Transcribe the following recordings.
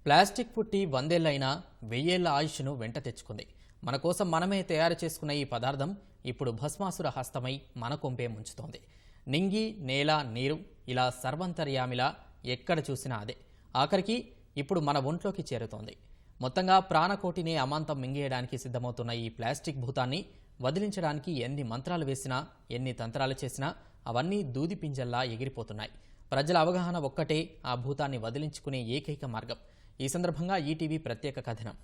Plastic పుట్టి 100 ఏళ్లైనా 1000 ఏళ్ల ఆయుష్ను వెంట తెచ్చుకుంది. మన కోసం మనమే తయారు చేసుకున్న ఈ పదార్థం ఇప్పుడు భస్మాసుర హస్తమై మన కొంపే ముంచుతోంది. నింగి, నేల, నీరు ఇలా సర్వంతర్యామిలా ఎక్కడ చూసినా అదే. ఆఖరికి ఇప్పుడు మన ఒంట్లోకి చేరుతోంది. మొత్తంగా ప్రాణకోటిని అమాంతం మింగేయడానికి సిద్ధమవుతున్న ఈ ప్లాస్టిక్ భూతాన్ని వదిలించడానికి ఎన్ని మంత్రాలు వేసినా, ఎన్ని తంత్రాలు చేసినా అవన్నీ దూది పింజల్లా ఎగిరిపోతున్నాయి. ప్రజల అవగాహన ఒక్కటే ఆ భూతాన్ని వదిలించుకునే ఏకైక మార్గం. ఈ సందర్భంగా ఈటీవీ ప్రత్యేక కథనం.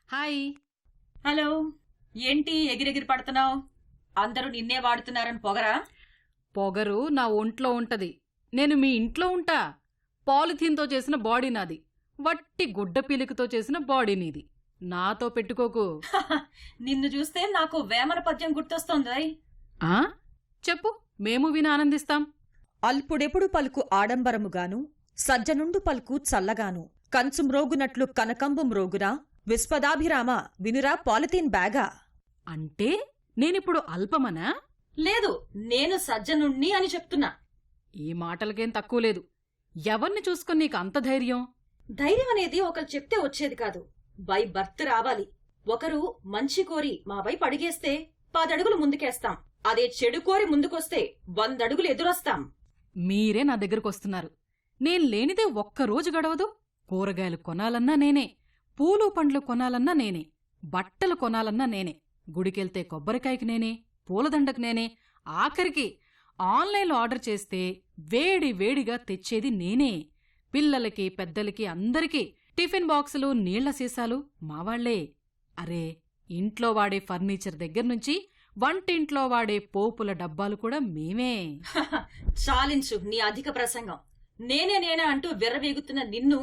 హాయ్. హలో. ఏంటి ఎగిరెగిరి పడుతున్నావు? అందరూ నిన్నే వాడుతున్నారని పొగరా? పొగరు నా ఒంట్లో ఉంటది. నేను మీ ఇంట్లో ఉంటా. పాలిథీన్తో చేసిన బాడీ నాది, వట్టి గుడ్డ పీలికతో చేసిన బాడీ నీది. నాతో పెట్టుకోకు. నిన్ను చూస్తే నాకు వేమన పద్యం గుర్తొస్తోంది. చెప్పు, మేము విని ఆనందిస్తాం. అల్పుడెప్పుడు పలుకు ఆడంబరముగాను, సజ్జనుండు పలుకు చల్లగాను, కంచు మ్రోగునట్లు కనకంబు మ్రోగురా, విశ్వదాభిరామ వినురా పాలిథీన్ బ్యాగా. అంటే నేనిప్పుడు అల్పమనా? లేదు, నేను సజ్జనుణ్ణి అని చెప్తున్నా. ఈ మాటలకేం తక్కువ లేదు. ఎవర్ని చూసుకొని నీకు అంత ధైర్యం? ధైర్యం అనేది ఒకరు చెప్తే వచ్చేది కాదు, బై బర్త్ రావాలి. ఒకరు మంచి కోరి మా వైపు అడిగేస్తే 10 అడుగులు ముందుకేస్తాం. అదే చెడు కోరి ముందుకొస్తే 100 అడుగులు ఎదురొస్తాం. మీరే నా దగ్గరకొస్తున్నారు. నేను లేనిదే ఒక్కరోజు గడవదు. కూరగాయలు కొనాలన్నా నేనే, పూలు పండ్లు కొనాలన్నా నేనే, బట్టలు కొనాలన్నా నేనే, గుడికెళ్తే కొబ్బరికాయకి నేనే, పూలదండకు నేనే, ఆఖరికి ఆన్లైన్లో ఆర్డర్ చేస్తే వేడి వేడిగా తెచ్చేది నేనే. పిల్లలకి, పెద్దలకి, అందరికీ టిఫిన్ బాక్సులు, నీళ్ల సీసాలు మావాళ్లే. అరే, ఇంట్లో వాడే ఫర్నిచర్ దగ్గర్నుంచి వంటింట్లో వాడే పోపుల డబ్బాలు కూడా మేమే. చాలించు నీ అధిక ప్రసంగం. నేనే అంటూ విర్రవీగుతున్న నిన్ను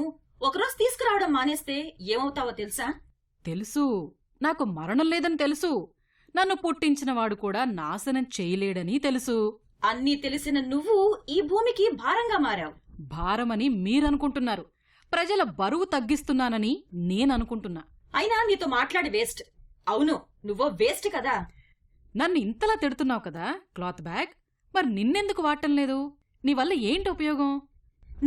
ఒకరోజు తీసుకురావడం మానేస్తే ఏమవుతావో తెలుసా? తెలుసు, నాకు మరణం లేదని తెలుసు. నన్ను పుట్టించినవాడు కూడా నాశనం చేయలేడని తెలుసు. అన్నీ తెలిసిన నువ్వు ఈ భూమికి భారంగా మారావు. భారమని మీరనుకుంటున్నారు. ప్రజల బరువు తగ్గిస్తున్నానని నేననుకుంటున్నా. అయినా నీతో మాట్లాడి వేస్ట్. అవును, నువ్వో వేస్ట్ కదా. నన్ను ఇంతలా తిడుతున్నావు కదా క్లాత్ బ్యాగ్. మరి నిన్నెందుకు వాడటం లేదు? నీ వల్ల ఏంటి ఉపయోగం?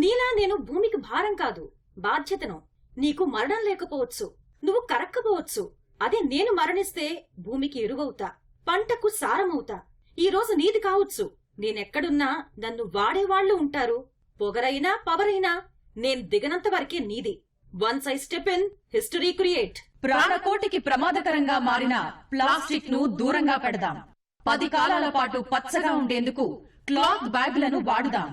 నీలా నేను భూమికి భారం కాదు, బాధ్యతను. నీకు మరణం లేకపోవచ్చు, నువ్వు కరక్కపోవచ్చు. అదే నేను మరణిస్తే భూమికి ఎరువవుతా, పంటకు సారమవుతా. ఈ రోజు నీది కావచ్చు, నేనెక్కడున్నా నన్ను వాడేవాళ్లు ఉంటారు. పొగరైనా పవరైనా నేను దిగనంత వరకే నీది. Once I step in, history create. ప్రాణకోటికి ప్రమాదకరంగా మారిన ప్లాస్టిక్ ను దూరంగా పెడదాం. 10 కాలాల పాటు పచ్చగా ఉండేందుకు క్లాత్ బ్యాగులను వాడుదాం.